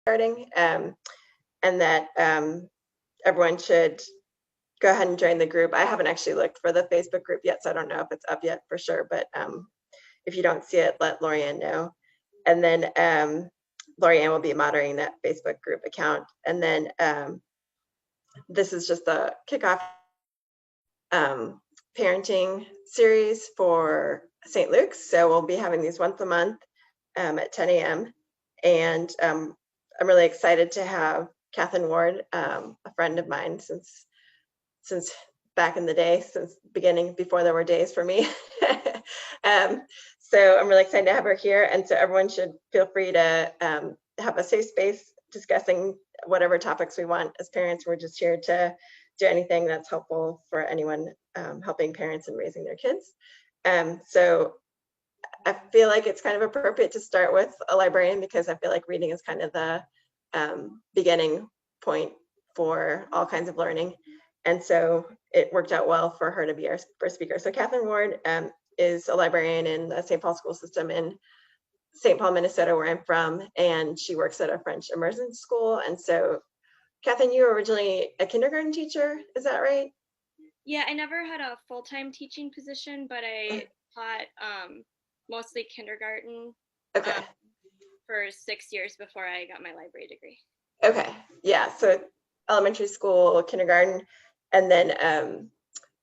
starting, and that everyone should go ahead and join the group. I haven't actually looked for the Facebook group yet, so I don't know if it's up yet for sure, but if you don't see it, let Lorianne know. And then Lorianne will be monitoring that Facebook group account. And then this is just the kickoff parenting series for St. Luke's. So we'll be having these once a month at 10 a.m. And I'm really excited to have Katherine Warde, a friend of mine since back in the day, since beginning, before there were days for me. So I'm really excited to have her here. And so everyone should feel free to have a safe space discussing whatever topics we want. As parents, we're just here to do anything that's helpful for anyone helping parents and raising their kids. So I feel like it's kind of appropriate to start with a librarian, because I feel like reading is kind of the beginning point for all kinds of learning. And so it worked out well for her to be our first speaker. So Katherine Warde is a librarian in the St. Paul school system in St. Paul, Minnesota, where I'm from, and she works at a French immersion school. And so, Katherine, you were originally a kindergarten teacher, is that right? Yeah, I never had a full-time teaching position, but I taught mostly kindergarten for 6 years before I got my library degree. Okay, yeah, so elementary school, kindergarten, and then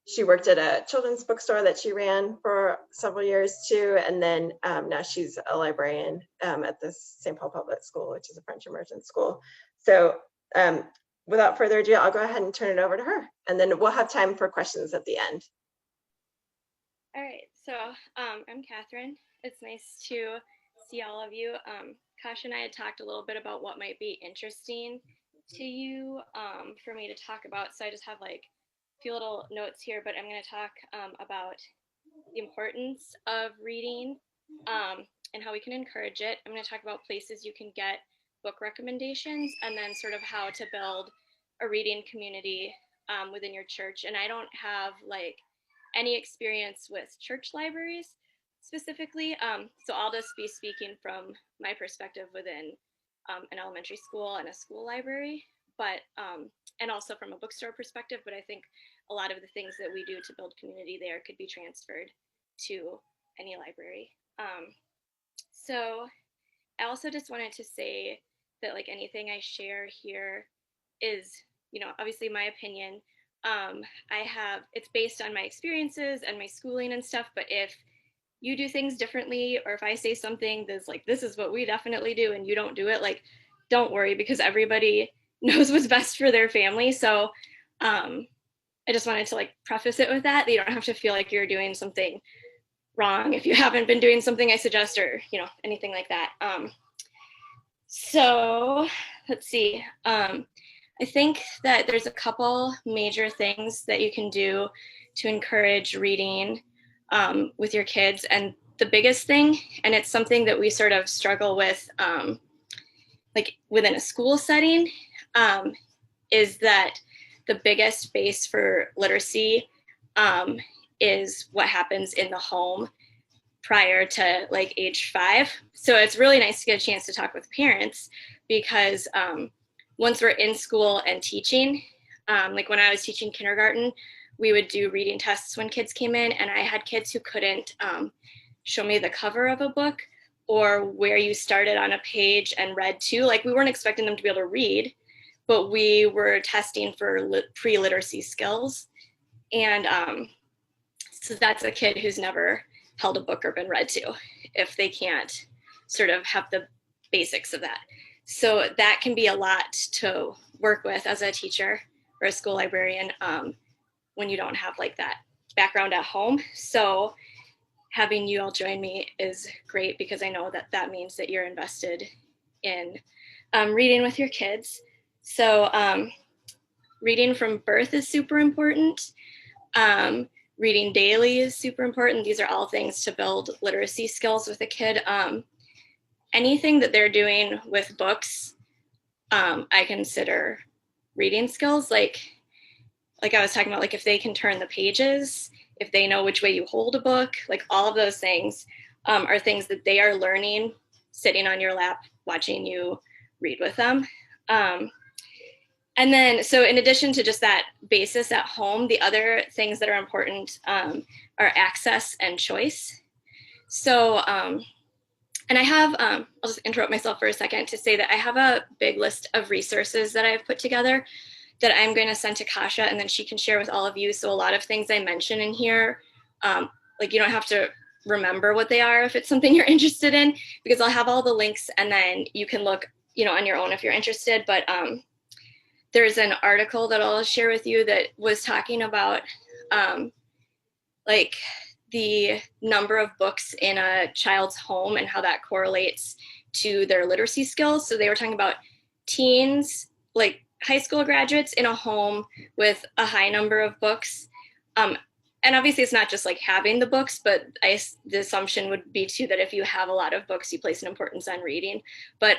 she worked at a children's bookstore that she ran for several years too, and then now she's a librarian at the St. Paul Public School, which is a French immersion school. So without further ado, I'll go ahead and turn it over to her, and then we'll have time for questions at the end. All right, so I'm Katherine. It's nice to see all of you. Kash and I had talked a little bit about what might be interesting to you for me to talk about, so I just have like a few little notes here, but I'm going to talk about the importance of reading and how we can encourage it. I'm going to talk about places you can get book recommendations, and then sort of how to build a reading community within your church. And I don't have like any experience with church libraries specifically, so I'll just be speaking from my perspective within an elementary school and a school library, but and also from a bookstore perspective. But I think a lot of the things that we do to build community there could be transferred to any library. So I also just wanted to say that like anything I share here is, you know, obviously my opinion. It's based on my experiences and my schooling and stuff, but if you do things differently, or if I say something that's like, this is what we definitely do, and you don't do it, like, don't worry, because everybody knows what's best for their family. So I just wanted to like preface it with that you don't have to feel like you're doing something wrong if you haven't been doing something I suggest, or, you know, anything like that. So let's see. I think that there's a couple major things that you can do to encourage reading with your kids. And the biggest thing, and it's something that we sort of struggle with like within a school setting, is that the biggest base for literacy is what happens in the home prior to like age 5. So it's really nice to get a chance to talk with parents, because once we're in school and teaching, like when I was teaching kindergarten, we would do reading tests when kids came in, and I had kids who couldn't show me the cover of a book or where you started on a page and read to. Like, we weren't expecting them to be able to read, but we were testing for pre-literacy skills. And so that's a kid who's never held a book or been read to, if they can't sort of have the basics of that. So that can be a lot to work with as a teacher or a school librarian when you don't have like that background at home. So having you all join me is great, because I know that that means that you're invested in reading with your kids. So reading from birth is super important. Reading daily is super important. These are all things to build literacy skills with a kid. Anything that they're doing with books, I consider reading skills. Like I was talking about, like if they can turn the pages, if they know which way you hold a book, like all of those things are things that they are learning sitting on your lap, watching you read with them. And then, so in addition to just that basis at home, the other things that are important are access and choice. So, and I have, I'll just interrupt myself for a second to say that I have a big list of resources that I've put together that I'm going to send to Kasha, and then she can share with all of you. So a lot of things I mention in here, like you don't have to remember what they are if it's something you're interested in, because I'll have all the links and then you can look, you know, on your own if you're interested. But there's an article that I'll share with you that was talking about like the number of books in a child's home and how that correlates to their literacy skills. So they were talking about teens, like high school graduates in a home with a high number of books. And obviously it's not just like having the books, but the assumption would be too that if you have a lot of books, you place an importance on reading. But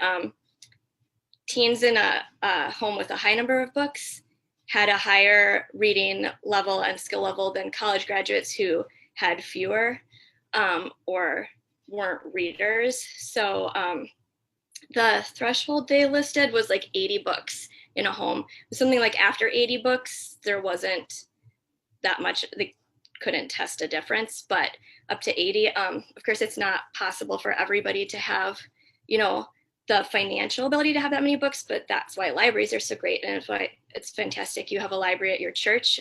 teens in a home with a high number of books had a higher reading level and skill level than college graduates who had fewer or weren't readers. So the threshold they listed was like 80 books in a home. Something like after 80 books, there wasn't that much, they couldn't test a difference, but up to 80, of course, it's not possible for everybody to have, you know, the financial ability to have that many books, but that's why libraries are so great. And it's fantastic. You have a library at your church.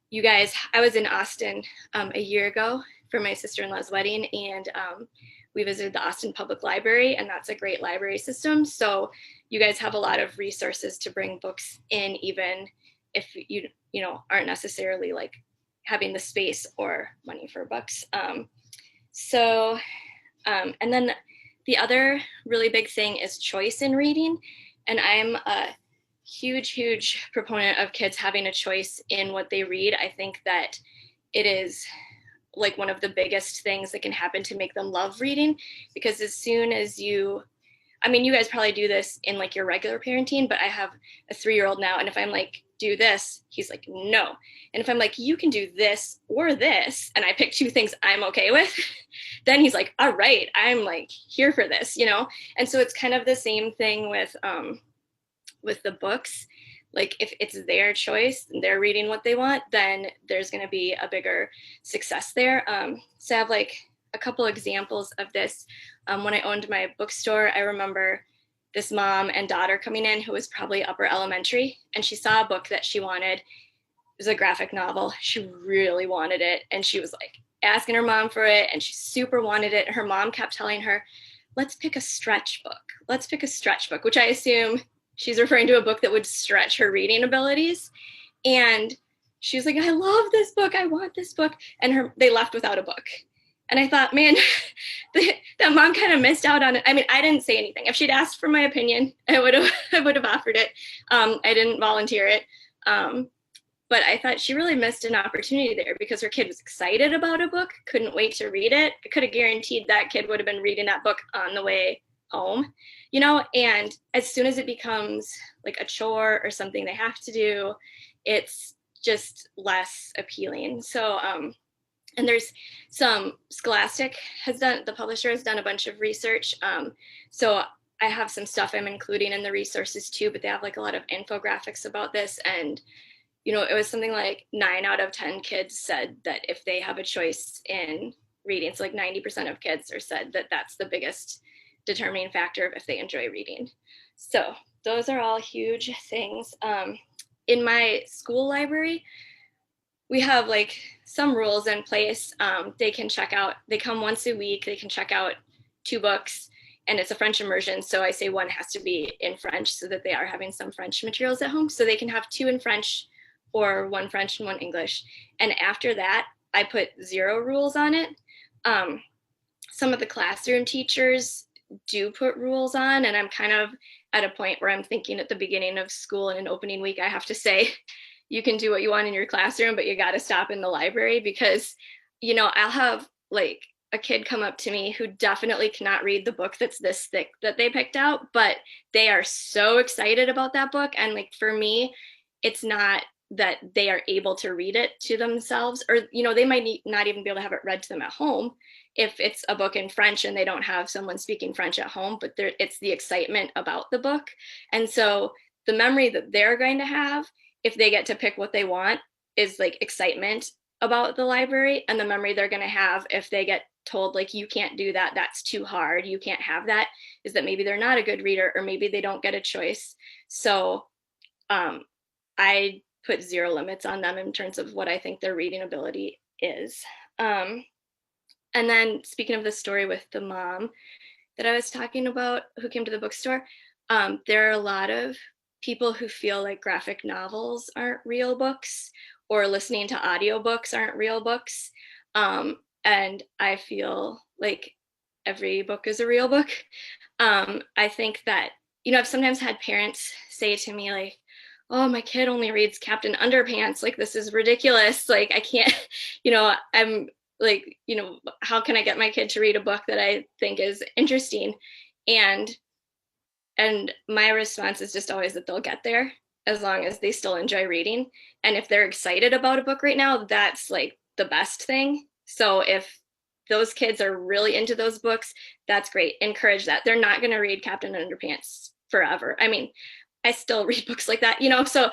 You guys, I was in Austin a year ago for my sister-in-law's wedding, and we visited the Austin Public Library, and that's a great library system. So you guys have a lot of resources to bring books in, even if you aren't necessarily like having the space or money for books. And then the other really big thing is choice in reading. And I'm a huge proponent of kids having a choice in what they read. I think that it is like one of the biggest things that can happen to make them love reading, because as soon as you guys probably do this in like your regular parenting, but I have a 3-year-old now, and if I'm like, do this, he's like, no. And if I'm like, you can do this or this, and I pick 2 things I'm okay with, then he's like, all right, I'm like here for this, you know? And so it's kind of the same thing with the books. Like if it's their choice and they're reading what they want, then there's going to be a bigger success there. So I have like a couple examples of this. When I owned my bookstore, I remember this mom and daughter coming in who was probably upper elementary, and she saw a book that she wanted. It was a graphic novel. She really wanted it, and she was like asking her mom for it, and she super wanted it. Her mom kept telling her, let's pick a stretch book. Let's pick a stretch book, which I assume she's referring to a book that would stretch her reading abilities. And she was like, I love this book. I want this book. And they left without a book. And I thought, man, that mom kind of missed out on it. I mean, I didn't say anything. If she'd asked for my opinion, I would have offered it. I didn't volunteer it. But I thought she really missed an opportunity there, because her kid was excited about a book, couldn't wait to read it. I could have guaranteed that kid would have been reading that book on the way home, you know? And as soon as it becomes like a chore or something they have to do, it's just less appealing. So, and there's some Scholastic the publisher has done a bunch of research. So I have some stuff I'm including in the resources too, but they have like a lot of infographics about this. And, you know, it was something like 9 out of 10 kids said that if they have a choice in reading, so like 90% of kids are said that that's the biggest determining factor of if they enjoy reading. So those are all huge things. In my school library, we have like some rules in place. They come once a week, they can check out 2 books, and it's a French immersion. So I say one has to be in French so that they are having some French materials at home. So they can have 2 in French or 1 French and 1 English. And after that, I put 0 rules on it. Some of the classroom teachers do put rules on, and I'm kind of at a point where I'm thinking at the beginning of school and an opening week, I have to say, you can do what you want in your classroom, but you got to stop in the library, because, you know, I'll have like a kid come up to me who definitely cannot read the book that's this thick that they picked out, but they are so excited about that book. And like, for me, it's not that they are able to read it to themselves, or, you know, they might not even be able to have it read to them at home if it's a book in French and they don't have someone speaking French at home, but it's the excitement about the book. And so the memory that they're going to have, if they get to pick what they want, is like excitement about the library. And the memory they're going to have if they get told like, you can't do that, that's too hard, you can't have that, is that maybe they're not a good reader, or maybe they don't get a choice. So I put zero limits on them in terms of what I think their reading ability is. And then speaking of the story with the mom that I was talking about who came to the bookstore, there are a lot of people who feel like graphic novels aren't real books, or listening to audiobooks aren't real books. And I feel like every book is a real book. I think that, you know, I've sometimes had parents say to me like, oh, my kid only reads Captain Underpants, like this is ridiculous, like I can't, you know, I'm like, you know, how can I get my kid to read a book that I think is interesting? And my response is just always that they'll get there as long as they still enjoy reading. And if they're excited about a book right now, that's like the best thing. So if those kids are really into those books, that's great. Encourage that. They're not going to read Captain Underpants forever. I mean, I still read books like that, you know, so,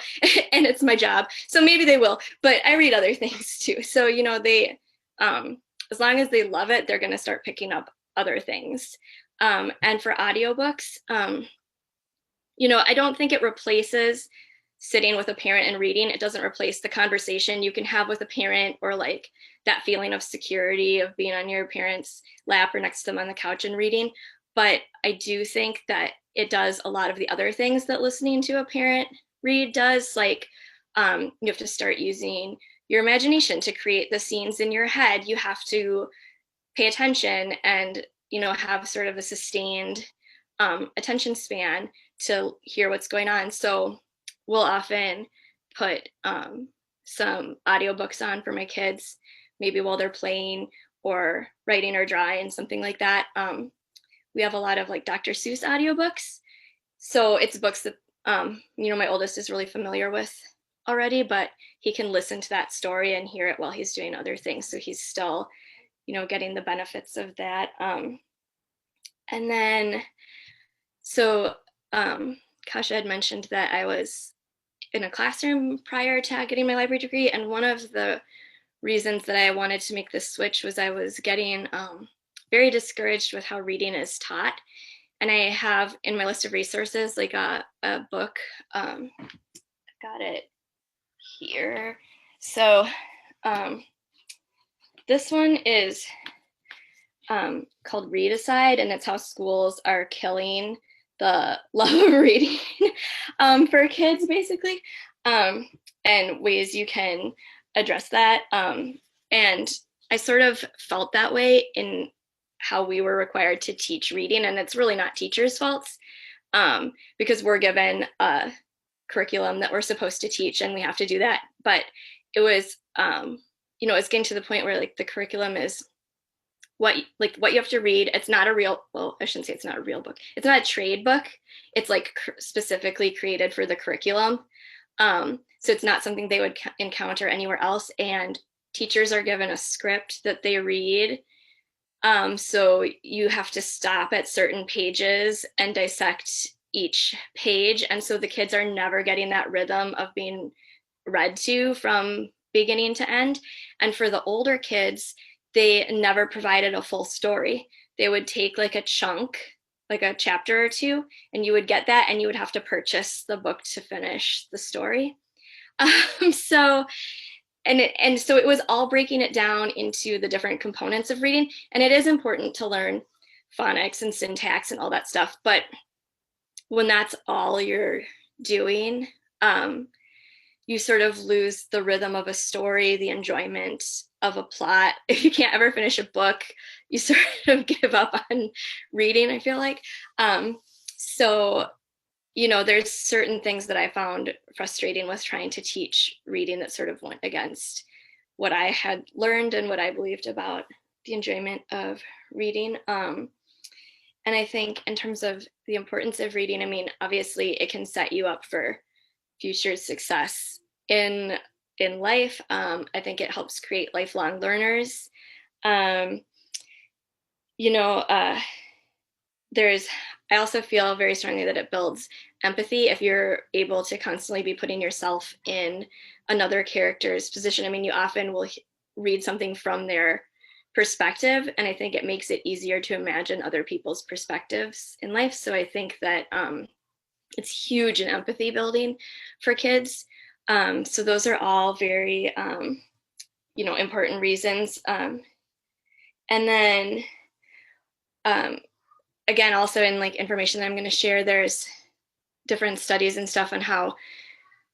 and it's my job. So maybe they will, but I read other things too. So, you know, they, as long as they love it, they're going to start picking up other things. And for audiobooks, you know, I don't think it replaces sitting with a parent and reading. It doesn't replace the conversation you can have with a parent, or like that feeling of security of being on your parent's lap or next to them on the couch and reading. But I do think that it does a lot of the other things that listening to a parent read does. Like you have to start using your imagination to create the scenes in your head. You have to pay attention and, you know, have sort of a sustained attention span to hear what's going on. So we'll often put some audiobooks on for my kids, maybe while they're playing or writing or drawing, something like that. We have a lot of like Dr. Seuss audiobooks. So it's books that, you know, my oldest is really familiar with already, but he can listen to that story and hear it while he's doing other things. So he's still, you know, getting the benefits of that. And then, so Kasha had mentioned that I was in a classroom prior to getting my library degree. And one of the reasons that I wanted to make this switch was I was getting very discouraged with how reading is taught. And I have in my list of resources, like a book, I've got it here. So this one is called Read Aside, and it's how schools are killing the love of reading for kids, basically, and ways you can address that. And I sort of felt that way in how we were required to teach reading, and it's really not teachers' faults, because we're given a curriculum that we're supposed to teach, and we have to do that. But it was, you know, it's getting to the point where like the curriculum is what you have to read. It's not a real, well, I shouldn't say it's not a real book. It's not a trade book. It's like specifically created for the curriculum. So it's not something they would encounter anywhere else. And teachers are given a script that they read. So you have to stop at certain pages and dissect each page. And so the kids are never getting that rhythm of being read to from beginning to end. And for the older kids, they never provided a full story. They would take like a chunk, like a chapter or two, and you would get that, and you would have to purchase the book to finish the story. So it was all breaking it down into the different components of reading. And it is important to learn phonics and syntax and all that stuff. But when that's all you're doing, you sort of lose the rhythm of a story, the enjoyment of a plot. If you can't ever finish a book, you sort of give up on reading, I feel like. So, you know, there's certain things that I found frustrating with trying to teach reading that sort of went against what I had learned and what I believed about the enjoyment of reading. And I think in terms of the importance of reading, I mean, obviously it can set you up for future success in life. I think it helps create lifelong learners. Um, you know, there's, I also feel very strongly that it builds empathy if you're able to constantly be putting yourself in another character's position. I mean, you often will read something from their perspective, and I think it makes it easier to imagine other people's perspectives in life. So I think that it's huge in empathy building for kids. So those are all very, important reasons. And then um, again, also in like information that I'm going to share, there's different studies and stuff on how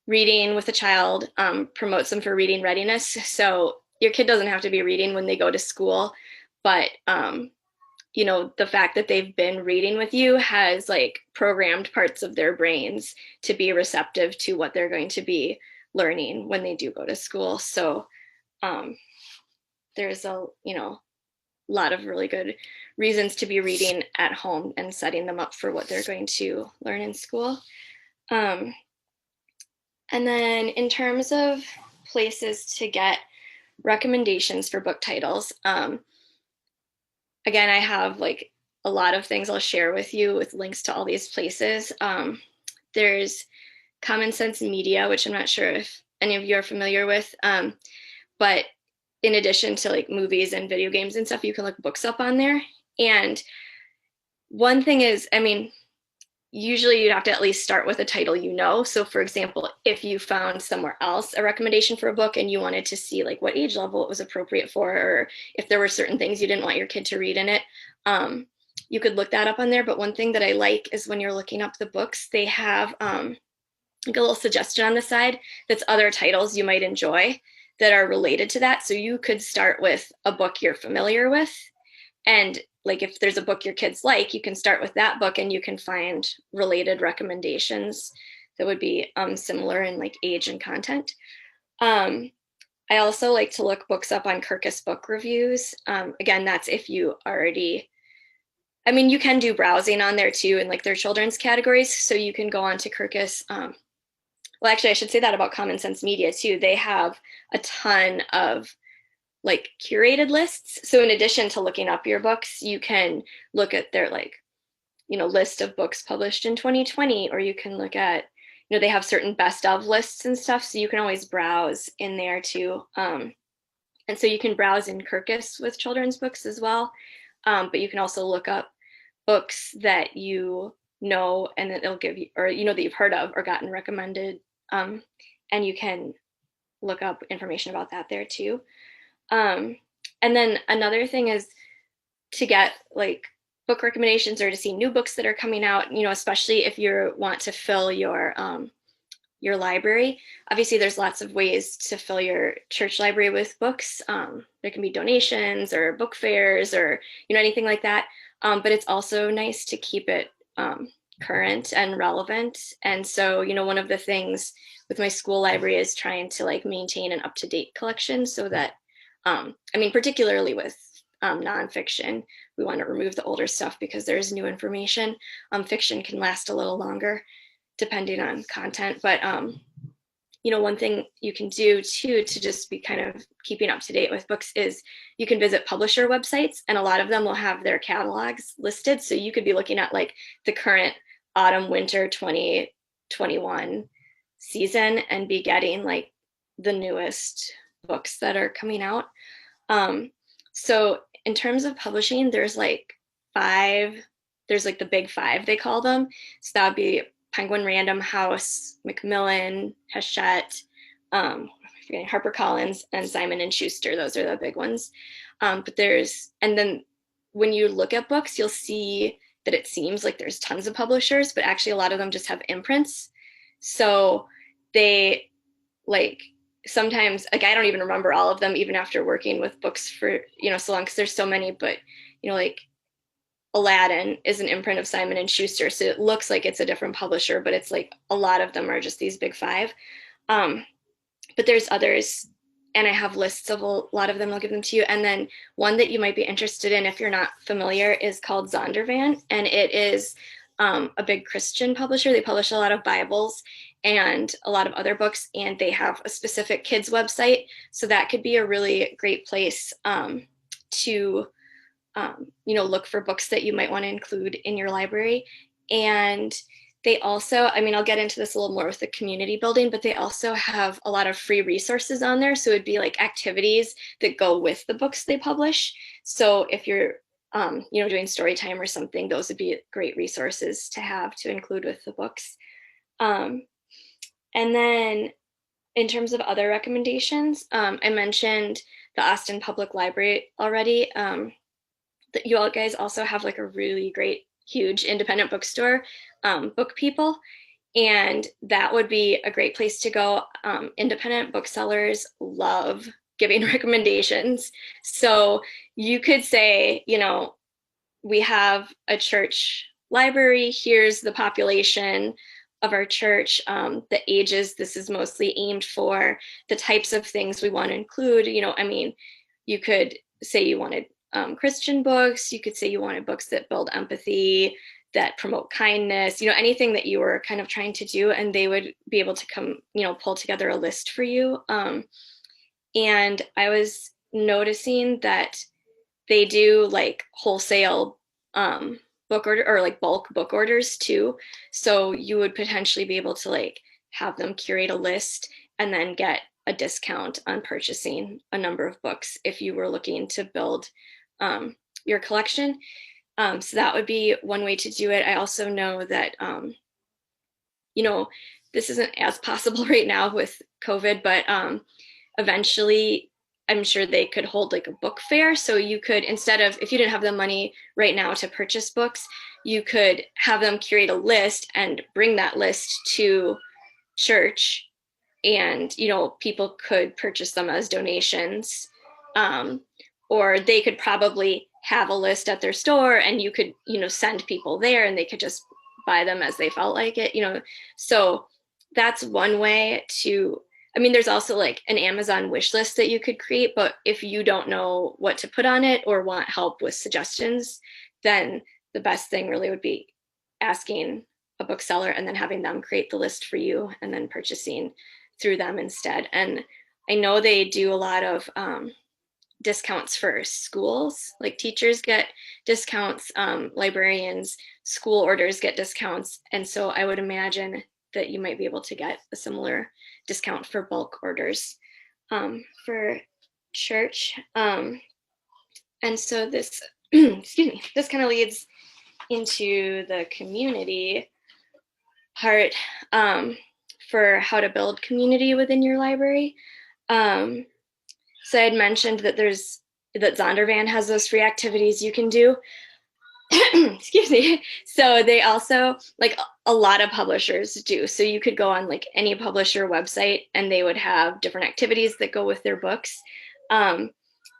reading with a child promotes them for reading readiness. So your kid doesn't have to be reading when they go to school, but the fact that they've been reading with you has like programmed parts of their brains to be receptive to what they're going to be learning when they do go to school. So there's a lot of really good reasons to be reading at home and setting them up for what they're going to learn in school. And then in terms of places to get recommendations for book titles, again, I have like a lot of things I'll share with you with links to all these places. There's Common Sense Media, which I'm not sure if any of you are familiar with, but in addition to like movies and video games and stuff, you can look books up on there. And one thing is, I mean, usually you'd have to at least start with a title you know. So for example, if you found somewhere else a recommendation for a book and you wanted to see like what age level it was appropriate for, or if there were certain things you didn't want your kid to read in it, you could look that up on there. But one thing that I like is when you're looking up the books, they have like a little suggestion on the side that's other titles you might enjoy that are related to that. So you could start with a book you're familiar with, and like if there's a book your kids like, you can start with that book and you can find related recommendations that would be similar in like age and content. I also like to look books up on Kirkus Book Reviews. Again, that's if you already, I mean, you can do browsing on there too in like their children's categories. So you can go on to Kirkus. Well, actually, I should say that about Common Sense Media too. They have a ton of like curated lists. So in addition to looking up your books, you can look at their like, list of books published in 2020, or you can look at, they have certain best of lists and stuff. So you can always browse in there too. And so you can browse in Kirkus with children's books as well. But you can also look up books that you know and that it'll give you, or that you've heard of or gotten recommended. And you can look up information about that there too. And then another thing is to get like book recommendations or to see new books that are coming out, especially if you want to fill your library. Obviously, there's lots of ways to fill your church library with books. There can be donations or book fairs or, anything like that. But it's also nice to keep it current and relevant. And so, one of the things with my school library is trying to like maintain an up-to-date collection so that, particularly with nonfiction, we want to remove the older stuff because there's new information. Fiction can last a little longer depending on content. But, one thing you can do too to just be kind of keeping up to date with books is you can visit publisher websites, and a lot of them will have their catalogs listed. So you could be looking at like the current autumn winter 2021 season and be getting like the newest books that are coming out. So in terms of publishing, there's like the big five, they call them. So that would be Penguin Random House, Macmillan, Hachette, HarperCollins, and Simon & Schuster. Those are the big ones. And then when you look at books, you'll see that it seems like there's tons of publishers, but actually a lot of them just have imprints. So they like sometimes, like I don't even remember all of them, even after working with books for, so long, because there's so many, but, like Aladdin is an imprint of Simon & Schuster. So it looks like it's a different publisher, but it's like a lot of them are just these big five. But there's others, and I have lists of a lot of them. I'll give them to you. And then one that you might be interested in if you're not familiar is called Zondervan. And it is a big Christian publisher. They publish a lot of Bibles and a lot of other books, and they have a specific kids website. So that could be a really great place to look for books that you might want to include in your library. And they also, I mean, I'll get into this a little more with the community building, but they also have a lot of free resources on there. So it'd be like activities that go with the books they publish. So if you're, doing story time or something, those would be great resources to have to include with the books. And then in terms of other recommendations, I mentioned the Austin Public Library already. You all guys also have like a really great, huge independent bookstore, Book People, and that would be a great place to go. Independent booksellers love giving recommendations. So you could say, we have a church library, here's the population of our church, the ages this is mostly aimed for, the types of things we want to include. You could say you wanted Christian books, you could say you wanted books that build empathy, that promote kindness, anything that you were kind of trying to do, and they would be able to come, pull together a list for you. And I was noticing that they do like wholesale book order or like bulk book orders too. So you would potentially be able to like have them curate a list and then get a discount on purchasing a number of books if you were looking to build your collection. So that would be one way to do it. I also know that, this isn't as possible right now with COVID, but eventually I'm sure they could hold like a book fair. So you could, instead of, if you didn't have the money right now to purchase books, you could have them curate a list and bring that list to church, and, people could purchase them as donations. Or they could probably have a list at their store and you could, send people there and they could just buy them as they felt like it, So that's one way to, there's also like an Amazon wish list that you could create, but if you don't know what to put on it or want help with suggestions, then the best thing really would be asking a bookseller and then having them create the list for you and then purchasing through them instead. And I know they do a lot of discounts for schools, like teachers get discounts, librarians, school orders get discounts. And so I would imagine that you might be able to get a similar discount for bulk orders for church. And so this, excuse me, this kind of leads into the community part for how to build community within your library. So I had mentioned that that Zondervan has those free activities you can do. Excuse me. So they also, like a lot of publishers do. So you could go on like any publisher website and they would have different activities that go with their books.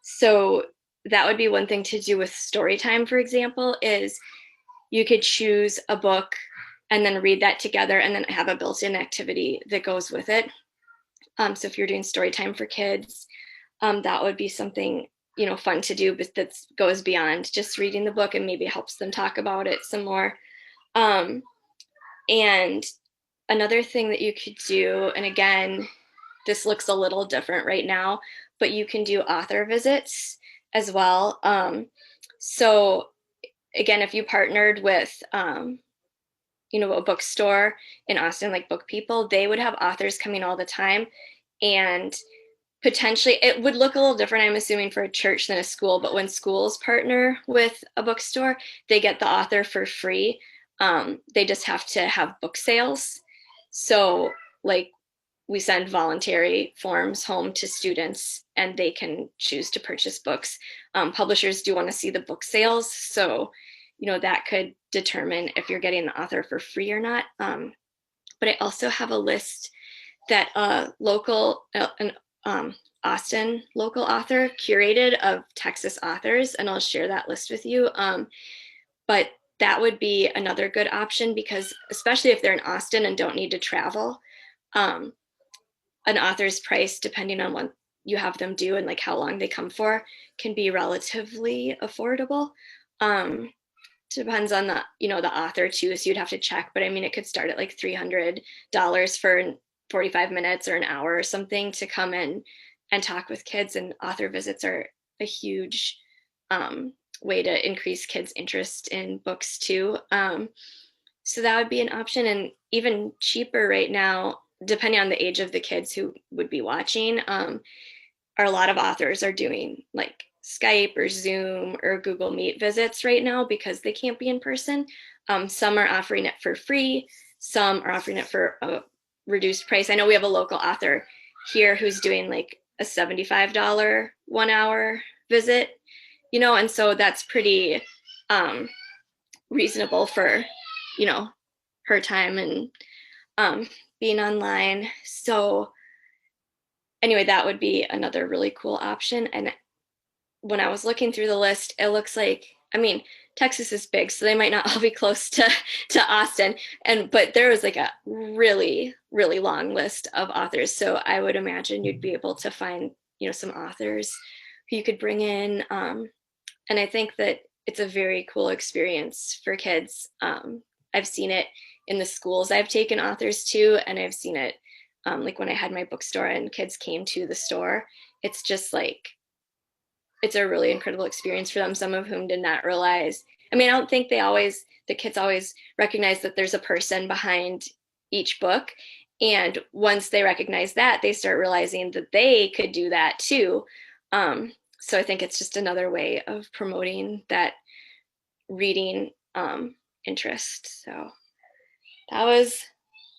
So that would be one thing to do with Storytime, for example, is you could choose a book and then read that together and then have a built-in activity that goes with it. So if you're doing Storytime for kids, that would be something, fun to do, but that goes beyond just reading the book and maybe helps them talk about it some more. And another thing that you could do, and again, this looks a little different right now, but you can do author visits as well. So again, if you partnered with, a bookstore in Austin, like Book People, they would have authors coming all the time. And potentially it would look a little different, I'm assuming, for a church than a school, but when schools partner with a bookstore, they get the author for free. They just have to have book sales. So like we send voluntary forms home to students and they can choose to purchase books. Publishers do want to see the book sales. So, that could determine if you're getting the author for free or not. But I also have a list that an Austin local author curated of Texas authors, and I'll share that list with you. But that would be another good option because especially if they're in Austin and don't need to travel, an author's price, depending on what you have them do and like how long they come for, can be relatively affordable. depends on the, the author too. So you'd have to check, but I mean, it could start at like $300 for 45 minutes or an hour or something to come in and talk with kids. And author visits are a huge way to increase kids' interest in books too. So that would be an option, and even cheaper right now, depending on the age of the kids who would be watching, are a lot of authors are doing like Skype or Zoom or Google Meet visits right now because they can't be in person. Some are offering it for free. Some are offering it for a reduced price. I know we have a local author here who's doing like a $75 1 hour visit, and so that's pretty reasonable for, her time and being online. So anyway, that would be another really cool option. And when I was looking through the list, it looks like, I mean, Texas is big, so they might not all be close to Austin. But there was like a really, really long list of authors. So I would imagine you'd be able to find, some authors who you could bring in. And I think that it's a very cool experience for kids. I've seen it in the schools I've taken authors to, and I've seen it like when I had my bookstore and kids came to the store. It's just like, it's a really incredible experience for them, some of whom did not realize. I mean, I don't think the kids always recognize that there's a person behind each book. And once they recognize that, they start realizing that they could do that too. So I think it's just another way of promoting that reading interest. So that was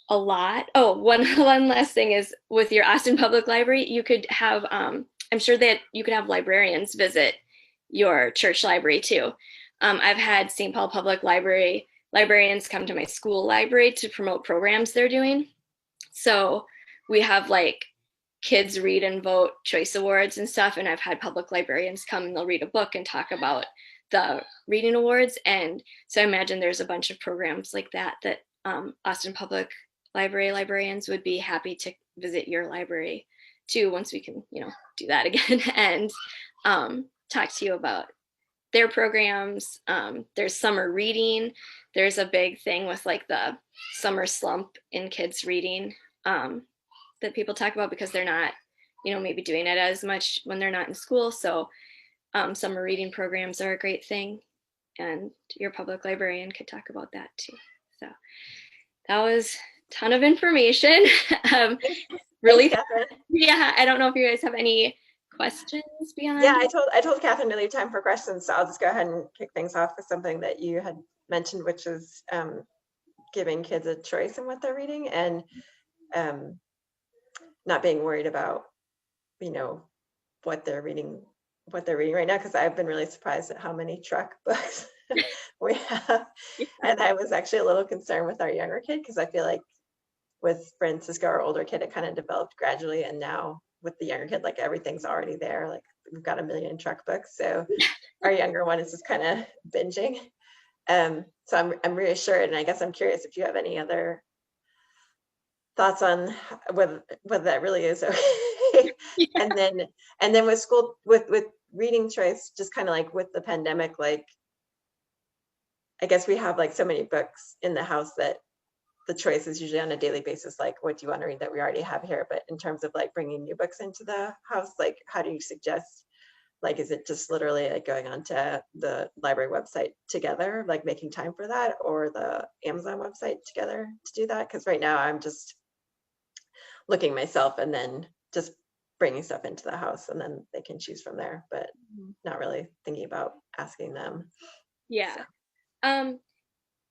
a lot. Oh, one last thing is with your Austin Public Library, you could have, I'm sure that you could have librarians visit your church library too. I've had St. Paul Public Library librarians come to my school library to promote programs they're doing. So we have like kids read and vote choice awards and stuff. And I've had public librarians come and they'll read a book and talk about the reading awards. And so I imagine there's a bunch of programs like that Austin Public Library librarians would be happy to visit your library too, once we can, do that again and talk to you about their programs. There's summer reading. There's a big thing with like the summer slump in kids reading that people talk about because they're not, maybe doing it as much when they're not in school. So summer reading programs are a great thing, and your public librarian could talk about that too. So that was a ton of information. Really, Thanks, Catherine. Yeah, I don't know if you guys have any questions beyond. Yeah, I told Catherine to leave time for questions, so I'll just go ahead and kick things off with something that you had mentioned, which is giving kids a choice in what they're reading and not being worried about, what they're reading right now, because I've been really surprised at how many truck books we have. And I was actually a little concerned with our younger kid, because I feel like with Francisco, our older kid, it kind of developed gradually, and now with the younger kid, like everything's already there. Like we've got a million truck books, so our younger one is just kind of binging. So I'm reassured, and I guess I'm curious if you have any other thoughts on whether that really is okay. Yeah. And then with school, with reading choice, just kind of like with the pandemic, like I guess we have like so many books in the house that the choice is usually on a daily basis, like what do you want to read that we already have here. But in terms of like bringing new books into the house, like how do you suggest, like is it just literally like going onto the library website together, like making time for that, or the Amazon website together to do that? Because right now I'm just looking myself and then just bringing stuff into the house, and then they can choose from there, but not really thinking about asking them. Yeah. So.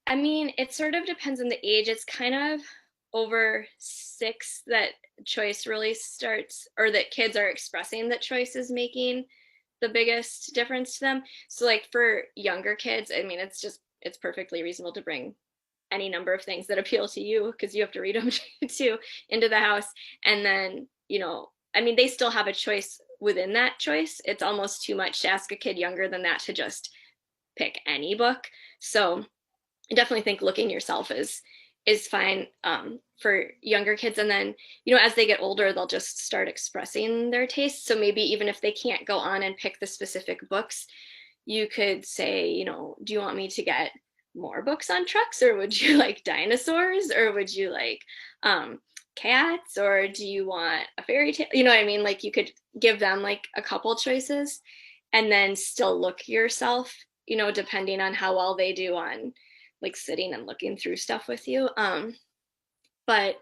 I mean, it sort of depends on the age. It's kind of over 6 that choice really starts, or that kids are expressing that choice is making the biggest difference to them. So like for younger kids, I mean, it's perfectly reasonable to bring any number of things that appeal to you, because you have to read them too, into the house. And then, I mean, they still have a choice within that choice. It's almost too much to ask a kid younger than that to just pick any book. So I definitely think looking yourself is fine for younger kids. And then, as they get older, they'll just start expressing their tastes. So maybe even if they can't go on and pick the specific books, you could say, you know, do you want me to get more books on trucks, or would you like dinosaurs, or would you like cats, or do you want a fairy tale? You know what I mean? Like you could give them like a couple choices and then still look yourself, you know, depending on how well they do on like sitting and looking through stuff with you. But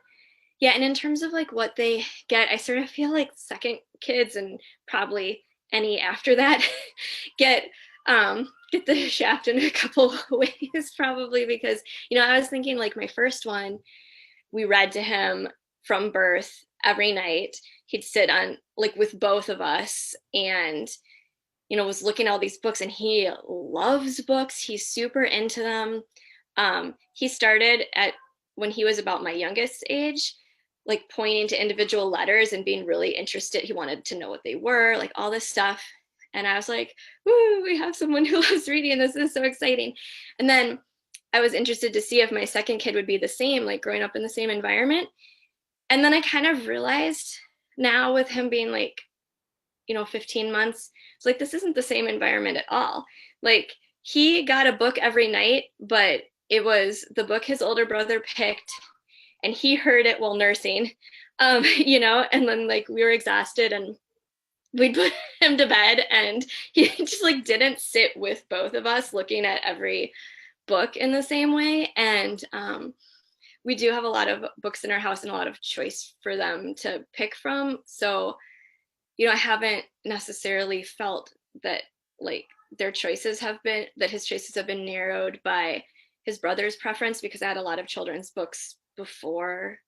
yeah, and in terms of like what they get, I sort of feel like second kids and probably any after that get the shaft in a couple ways, probably because, you know, I was thinking like my first one, we read to him from birth every night. He'd sit on like with both of us and, you know, was looking at all these books, and he loves books. He's super into them. He started at when he was about my youngest age, like pointing to individual letters and being really interested. He wanted to know what they were, like all this stuff. And I was like, woo, we have someone who loves reading, and this is so exciting. And then I was interested to see if my second kid would be the same, like growing up in the same environment. And then I kind of realized now with him being like, you know, 15 months, it's like, this isn't the same environment at all. Like he got a book every night, but it was the book his older brother picked, and he heard it while nursing, you know, and then like we were exhausted and we'd put him to bed, and he just like didn't sit with both of us looking at every book in the same way. And we do have a lot of books in our house and a lot of choice for them to pick from. So, you know, I haven't necessarily felt that like their choices have been, that his choices have been narrowed by his brother's preference, because I had a lot of children's books before,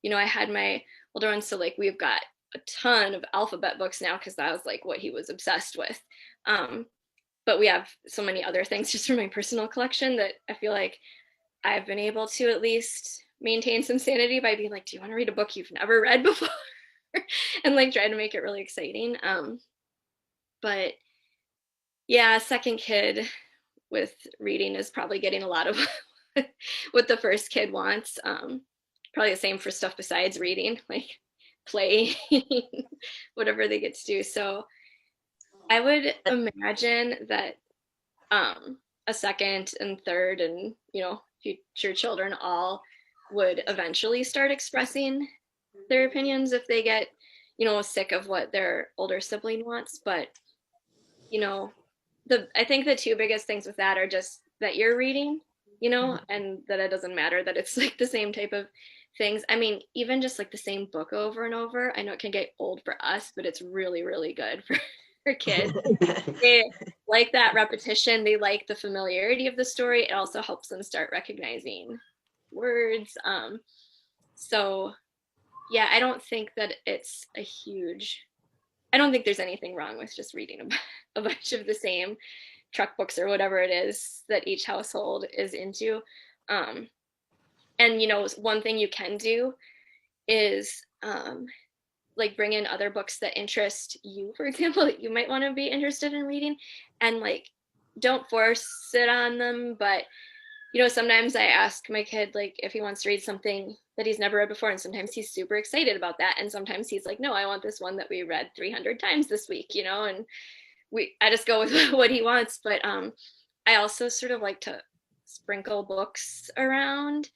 you know, I had my older ones. So like we've got a ton of alphabet books now because that was like what he was obsessed with. But we have so many other things just from my personal collection that I feel like I've been able to at least maintain some sanity by being like, do you want to read a book you've never read before? And like try to make it really exciting. But yeah, second kid with reading is probably getting a lot of what the first kid wants. Probably the same for stuff besides reading, like play, whatever they get to do. So I would imagine that a second and third and, you know, future children all would eventually start expressing their opinions if they get, you know, sick of what their older sibling wants. But, you know, I think the two biggest things with that are just that you're reading, you know, and that it doesn't matter that it's like the same type of things. I mean, even just like the same book over and over, I know it can get old for us, but it's really, really good for kids. They like that repetition. They like the familiarity of the story. It also helps them start recognizing words. So yeah, I don't think that it's a huge, I don't think there's anything wrong with just reading a bunch of the same truck books or whatever it is that each household is into. And, you know, one thing you can do is like bring in other books that interest you, for example, that you might want to be interested in reading, and like don't force it on them. But, you know, sometimes I ask my kid like if he wants to read something that he's never read before, and sometimes he's super excited about that, and sometimes he's like, no, I want this one that we read 300 times this week, you know, and I just go with what he wants. But I also sort of like to sprinkle books around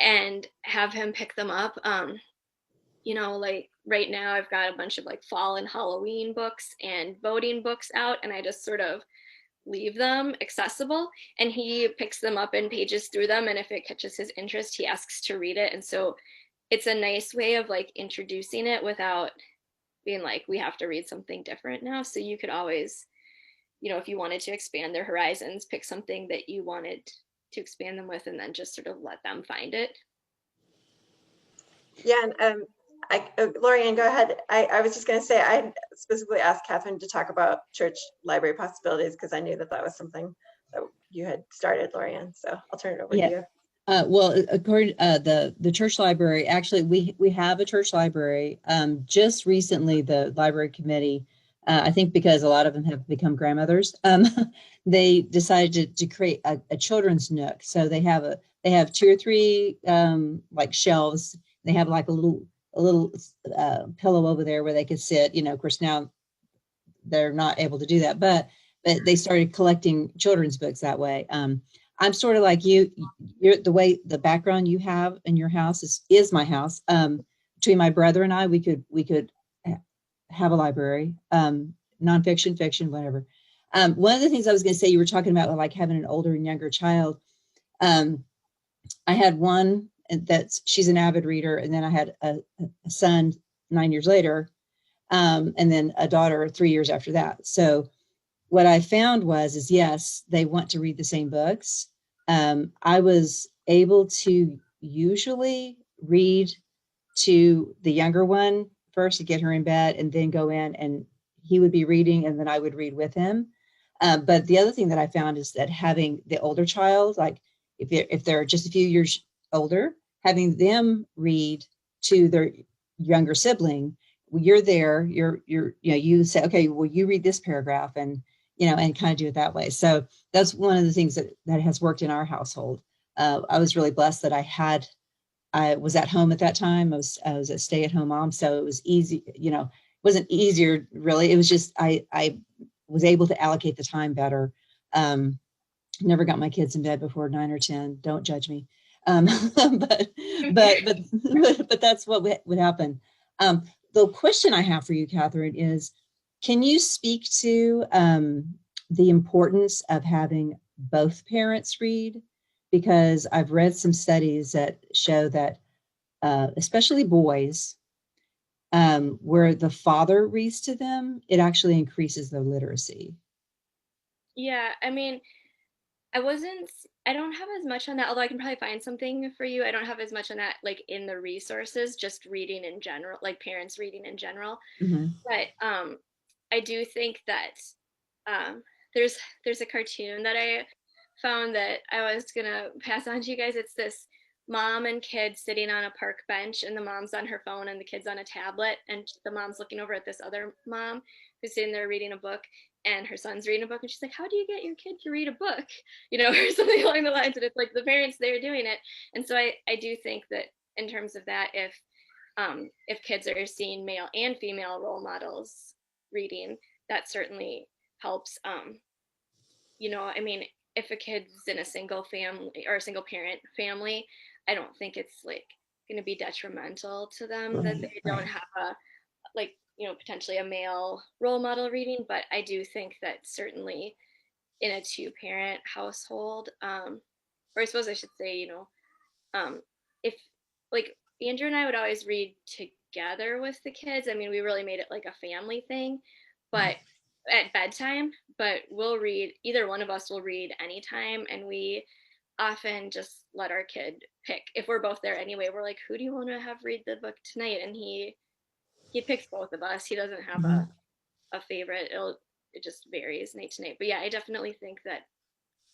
and have him pick them up. You know, like right now I've got a bunch of like fall and Halloween books and voting books out, and I just sort of leave them accessible, and he picks them up and pages through them, and if it catches his interest, he asks to read it. And so it's a nice way of like introducing it without being like, we have to read something different now. So you could always, you know, if you wanted to expand their horizons, pick something that you wanted to expand them with, and then just sort of let them find it. Yeah, and Lorianne, go ahead. I was just going to say, I specifically asked Catherine to talk about church library possibilities because I knew that that was something that you had started, Lorianne. So I'll turn it over to you. Well, according the church library, actually, we have a church library. Just recently, the library committee, I think because a lot of them have become grandmothers, they decided to create a children's nook. So they have 2 or 3 like shelves. They have like a little pillow over there where they could sit. You know, of course now they're not able to do that, but but they started collecting children's books that way. I'm sort of like you. You're the way the background you have in your house is my house. Between my brother and I, we could have a library, nonfiction, fiction, whatever. One of the things I was going to say, you were talking about like having an older and younger child. I had one she's an avid reader, and then I had a son 9 years later, and then a daughter 3 years after that. So what I found is yes, they want to read the same books. I was able to usually read to the younger one first to get her in bed, and then go in and he would be reading, and then I would read with him. But the other thing that I found is that having the older child, like if they're just a few years older, having them read to their younger sibling, you're there, you say, okay, well, you read this paragraph, and and kind of do it that way. So that's one of the things that has worked in our household. I was really blessed that I was at home at that time. I was a stay-at-home mom, so it was easy. It wasn't easier really. It was just I was able to allocate the time better. Never got my kids in bed before 9 or 10. Don't judge me. But that's what would happen. The question I have for you, Katherine, is can you speak to the importance of having both parents read? Because I've read some studies that show that especially boys, where the father reads to them, it actually increases their literacy. Yeah, I mean, I don't have as much on that, although I can probably find something for you. I don't have as much on that, like in the resources, just reading in general, like parents reading in general. Mm-hmm. But I do think that um, there's a cartoon that I found that I was gonna pass on to you guys. It's this mom and kid sitting on a park bench, and the mom's on her phone and the kid's on a tablet, and the mom's looking over at this other mom who's sitting there reading a book, and her son's reading a book, and she's like, how do you get your kid to read a book, or something along the lines. And it's like the parents, they're doing it. And so I do think that in terms of that, if kids are seeing male and female role models reading, that certainly helps. I mean, if a kid's in a single family or a single parent family, I don't think it's like going to be detrimental to them that they don't have a like potentially a male role model reading. But I do think that certainly in a two-parent household, or I suppose I should say, if like Andrew and I would always read together with the kids. I mean, we really made it like a family thing, but at bedtime, but either one of us will read anytime, and we often just let our kid pick. If we're both there anyway, we're like, who do you want to have read the book tonight? And he picks both of us. He doesn't have a favorite. It just varies night to night. But yeah, I definitely think that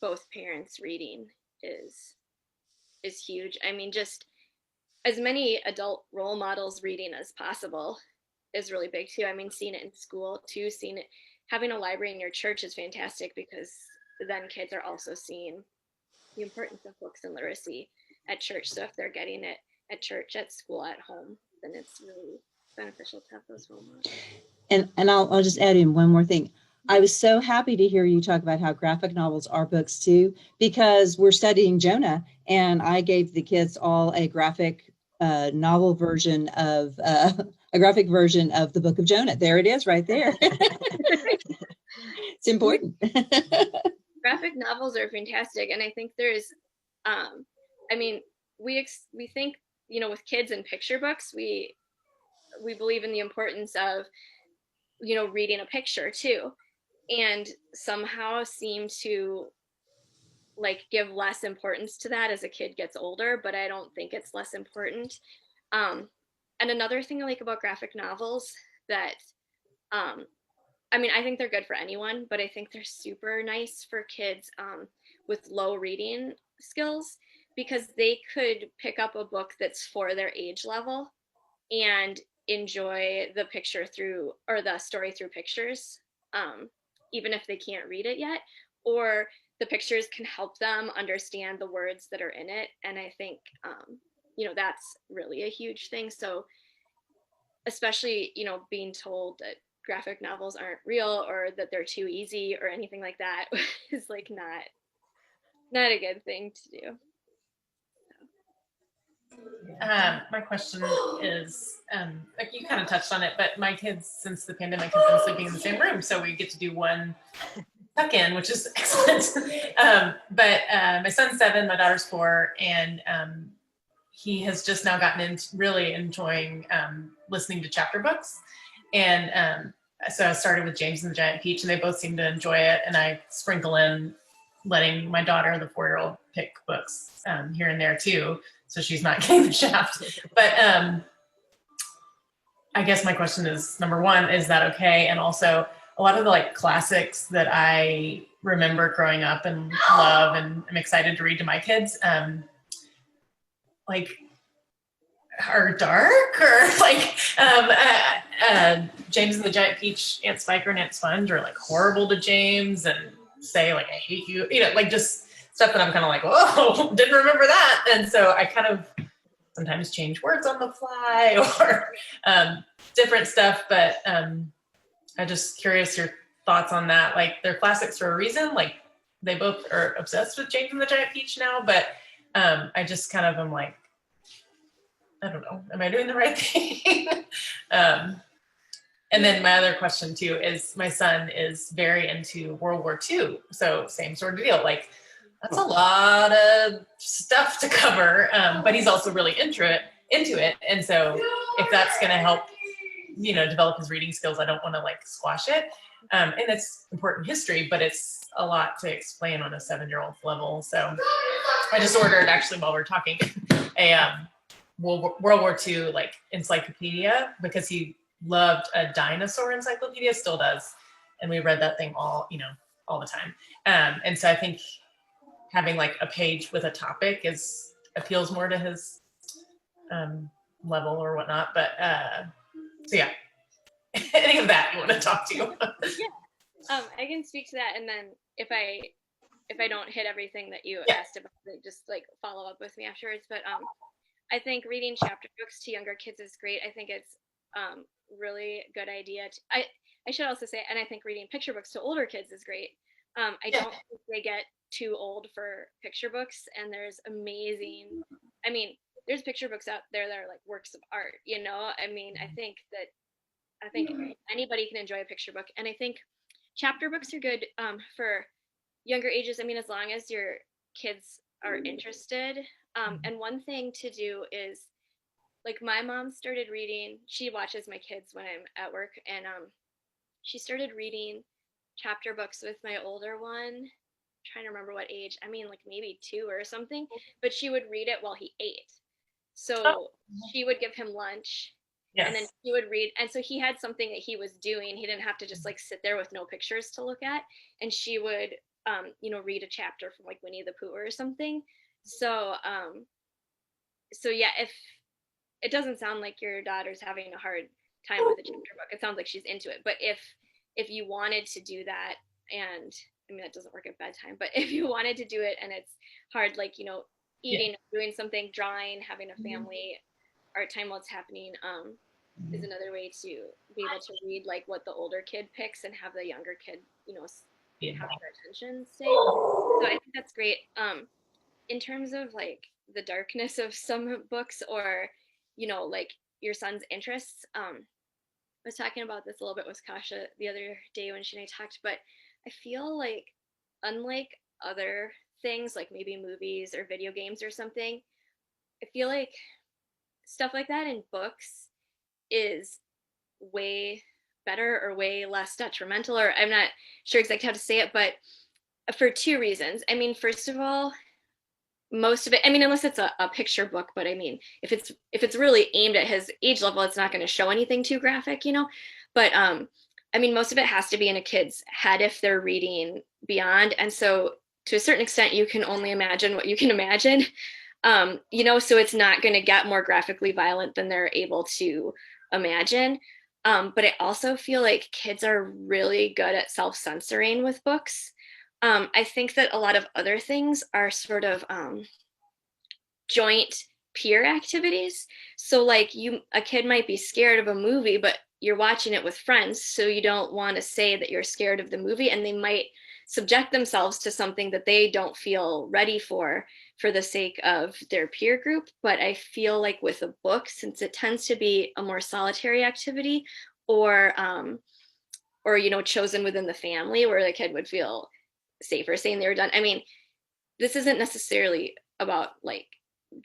both parents reading is huge. I mean, just as many adult role models reading as possible is really big too. I mean, seeing it in school too, having a library in your church is fantastic, because then kids are also seeing the importance of books and literacy at church. So if they're getting it at church, at school, at home, then it's really beneficial to have those role models. And I'll just add in one more thing. I was so happy to hear you talk about how graphic novels are books too, because we're studying Jonah, and I gave the kids all a graphic novel version of a graphic version of the Book of Jonah. There it is, right there. It's important. Graphic novels are fantastic, and I think there's, I mean, we think with kids and picture books, we believe in the importance of reading a picture too, and somehow seem to like give less importance to that as a kid gets older, but I don't think it's less important. And another thing I like about graphic novels that I mean, I think they're good for anyone, but I think they're super nice for kids with low reading skills, because they could pick up a book that's for their age level and enjoy the picture through, or the story through pictures, even if they can't read it yet, or the pictures can help them understand the words that are in it. And I think, that's really a huge thing. So especially, being told that graphic novels aren't real or that they're too easy or anything like that is like not a good thing to do. My question is, like you kind of touched on it, but my kids, since the pandemic, have been sleeping in the same room, so we get to do one tuck in, which is excellent. But my son's 7, my daughter's 4, and he has just now gotten into really enjoying listening to chapter books. And so I started with James and the Giant Peach, and they both seem to enjoy it. And I sprinkle in letting my daughter, the 4-year-old, pick books here and there too, so she's not getting the shaft. But I guess my question is, number one, is that okay? And also, a lot of the like classics that I remember growing up and love and I'm excited to read to my kids, like are dark, or like James and the Giant Peach, Aunt Spiker and Aunt Sponge are like horrible to James and say like, I hate you, you know, like just stuff that I'm kind of like, whoa, didn't remember that. And so I kind of sometimes change words on the fly or different stuff, but I'm just curious your thoughts on that. Like they're classics for a reason, like they both are obsessed with James and the Giant Peach now, but I just kind of am like, I don't know, am I doing the right thing? And then my other question too is my son is very into World War II. So same sort of deal. Like that's a lot of stuff to cover, but he's also really into it. And so if that's going to help, you know, develop his reading skills, I don't want to like squash it. And it's important history, but it's a lot to explain on a 7-year-old level. So I just ordered, actually while we're talking, a World War II like encyclopedia, because he loved a dinosaur encyclopedia, still does, and we read that thing all the time. And so I think having like a page with a topic appeals more to his level or whatnot. But so yeah, any of that you want to talk to? Yeah, I can speak to that, and then if I don't hit everything that you asked about, just like follow up with me afterwards. But I think reading chapter books to younger kids is great. I think it's really good idea. I should also say, and I think reading picture books to older kids is great. I don't think they get too old for picture books, and there's amazing, I mean, there's picture books out there that are like works of art, you know? I mean, I think anybody can enjoy a picture book, and I think chapter books are good for younger ages. I mean, as long as your kids are interested. And one thing to do is, like, my mom started reading, she watches my kids when I'm at work, and she started reading chapter books with my older one. I'm trying to remember what age, I mean, like maybe 2 or something, but she would read it while he ate. So she would give him lunch, and then he would read, and so he had something that he was doing. He didn't have to just like sit there with no pictures to look at, and she would read a chapter from like Winnie the Pooh or something. So yeah, if it doesn't sound like your daughter's having a hard time with a chapter book, it sounds like she's into it. But if you wanted to do that, and I mean, that doesn't work at bedtime, but if you wanted to do it and it's hard, like, eating, doing something, drawing, having a family art time while it's happening, is another way to be able to read like what the older kid picks and have the younger kid, have their attention stay. So I think that's great. In terms of like the darkness of some books, or like your son's interests, I was talking about this a little bit with Kasha the other day when she and I talked, but I feel like unlike other things, like maybe movies or video games or something, I feel like stuff like that in books is way better or way less detrimental, or I'm not sure exactly how to say it, but for 2 reasons. I mean, first of all, most of it, I mean, unless it's a picture book, but I mean, if it's really aimed at his age level, it's not going to show anything too graphic, but I mean, most of it has to be in a kid's head if they're reading beyond, and so to a certain extent you can only imagine what you can imagine, so it's not going to get more graphically violent than they're able to imagine. But I also feel like kids are really good at self-censoring with books. I think that a lot of other things are sort of joint peer activities. So like a kid might be scared of a movie, but you're watching it with friends, so you don't want to say that you're scared of the movie, and they might subject themselves to something that they don't feel ready for the sake of their peer group. But I feel like with a book, since it tends to be a more solitary activity, or you know, chosen within the family, where the kid would feel safer saying they were done. I mean, this isn't necessarily about like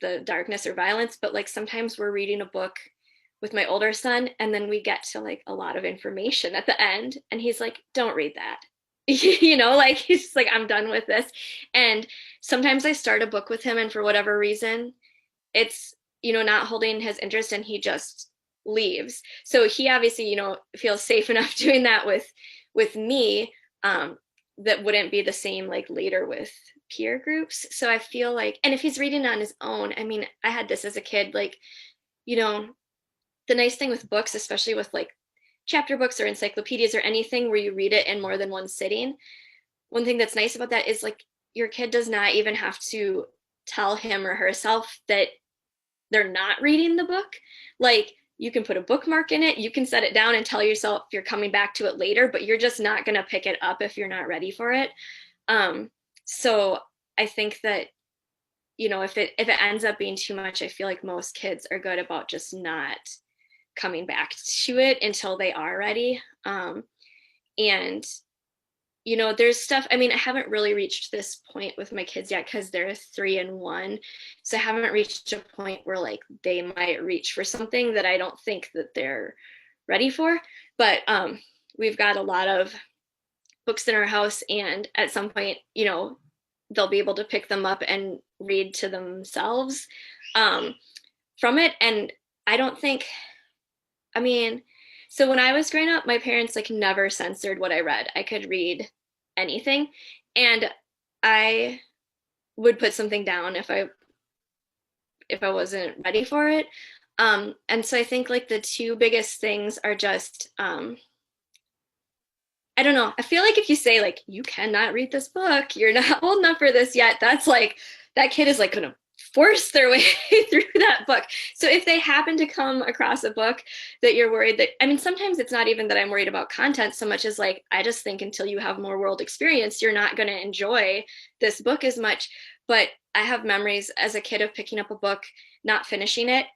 the darkness or violence, but like sometimes we're reading a book with my older son, and then we get to like a lot of information at the end, and he's like, don't read that. You know, like he's just like, I'm done with this. And sometimes I start a book with him, and for whatever reason, it's, you know, not holding his interest, and he just leaves. So he obviously, you know, feels safe enough doing that with me. That wouldn't be the same like later with peer groups. So I feel like, and if he's reading on his own, I mean, I had this as a kid, like, you know, the nice thing with books, especially with like chapter books or encyclopedias or anything where you read it in more than one sitting, one thing that's nice about that is like your kid does not even have to tell him or herself that they're not reading the book. Like, you can put a bookmark in it, you can set it down and tell yourself you're coming back to it later, but you're just not going to pick it up if you're not ready for it. So I think that, you know, if it ends up being too much, I feel like most kids are good about just not coming back to it until they are ready. And, you know, there's stuff, I mean, I haven't really reached this point with my kids yet because they're 3 and 1. So I haven't reached a point where like they might reach for something that I don't think that they're ready for. But we've got a lot of books in our house, and at some point, you know, they'll be able to pick them up and read to themselves from it. And I don't think, I mean, so when I was growing up, my parents like never censored what I read. I could read anything, and I would put something down if I wasn't ready for it. And so I think like the two biggest things are just I don't know. I feel like if you say like, you cannot read this book, you're not old enough for this yet, that's like, that kid is like going to force their way through that book. So if they happen to come across a book that you're worried that, I mean, sometimes it's not even that I'm worried about content so much as like, I just think until you have more world experience, you're not going to enjoy this book as much. But I have memories as a kid of picking up a book, not finishing it,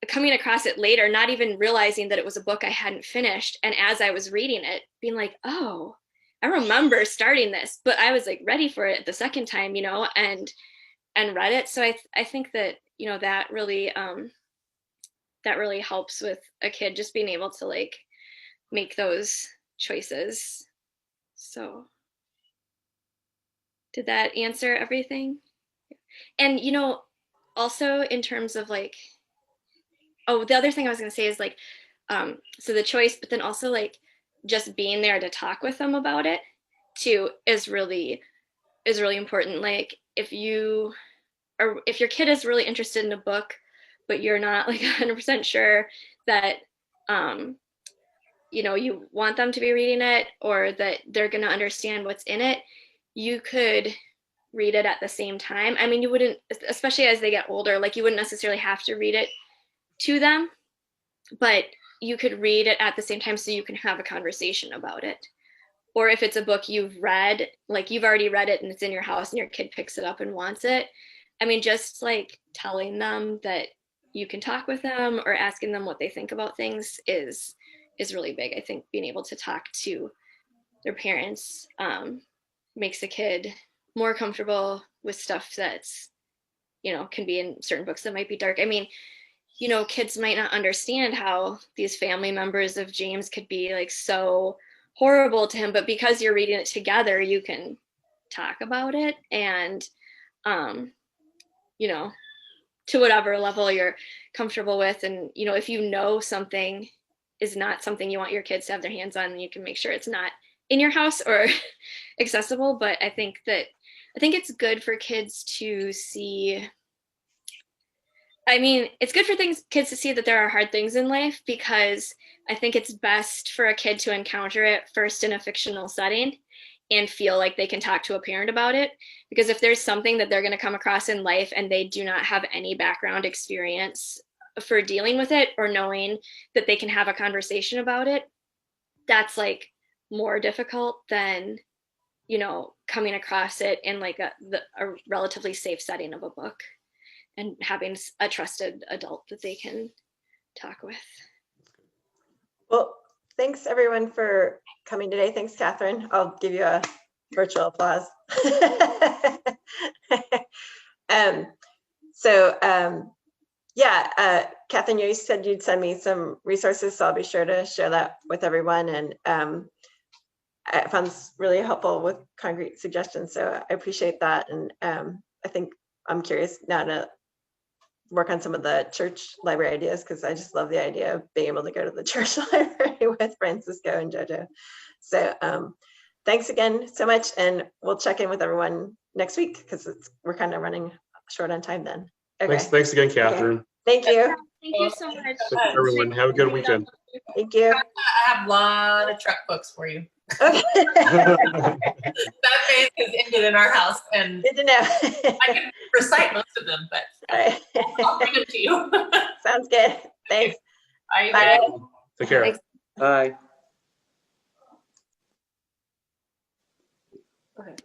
coming across it later, not even realizing that it was a book I hadn't finished. And as I was reading it, being like, oh, I remember starting this, but I was like ready for it the second time, you know, and read it. So I think that, you know, that really helps with a kid just being able to like make those choices. So did that answer everything? And, you know, also in terms of like, oh, the other thing I was going to say is like, so the choice, but then also like just being there to talk with them about it too is really important. Like if your kid is really interested in a book, but you're not like 100% sure that, you know, you want them to be reading it or that they're going to understand what's in it, you could read it at the same time. I mean, you wouldn't, especially as they get older, like you wouldn't necessarily have to read it to them, but you could read it at the same time so you can have a conversation about it. Or if it's a book you've read, like you've already read it and it's in your house and your kid picks it up and wants it, I mean, just like telling them that you can talk with them or asking them what they think about things is really big. I think being able to talk to their parents makes a kid more comfortable with stuff that's, you know, can be in certain books that might be dark. I mean, you know, kids might not understand how these family members of James could be like so horrible to him, but because you're reading it together, you can talk about it and, you know, to whatever level you're comfortable with. And, you know, if you know something is not something you want your kids to have their hands on, then you can make sure it's not in your house or accessible. But I think it's good for kids to see, I mean, it's good for kids to see that there are hard things in life, because I think it's best for a kid to encounter it first in a fictional setting and feel like they can talk to a parent about it. Because if there's something that they're going to come across in life and they do not have any background experience for dealing with it, or knowing that they can have a conversation about it, that's like more difficult than, you know, coming across it in like a relatively safe setting of a book and having a trusted adult that they can talk with. Well, thanks everyone for coming today. Thanks, Catherine. I'll give you a virtual applause. Yeah, Catherine, you said you'd send me some resources, so I'll be sure to share that with everyone. And I found this really helpful with concrete suggestions, so I appreciate that. And I think I'm curious now to work on some of the church library ideas, because I just love the idea of being able to go to the church library with Francisco and Jojo. So thanks again so much, and we'll check in with everyone next week, because we're kind of running short on time then. Okay. Thanks again, Catherine. Okay. Thank you. Thank you so much. Thank you, everyone. Have a good weekend. Thank you. I have a lot of truck books for you. Okay. That phase has ended in our house, and Good to know. I can recite most of them, but All right. I'll bring them to you. Sounds good. Thanks. Bye. Bye. Take care. Thanks. Bye. Okay.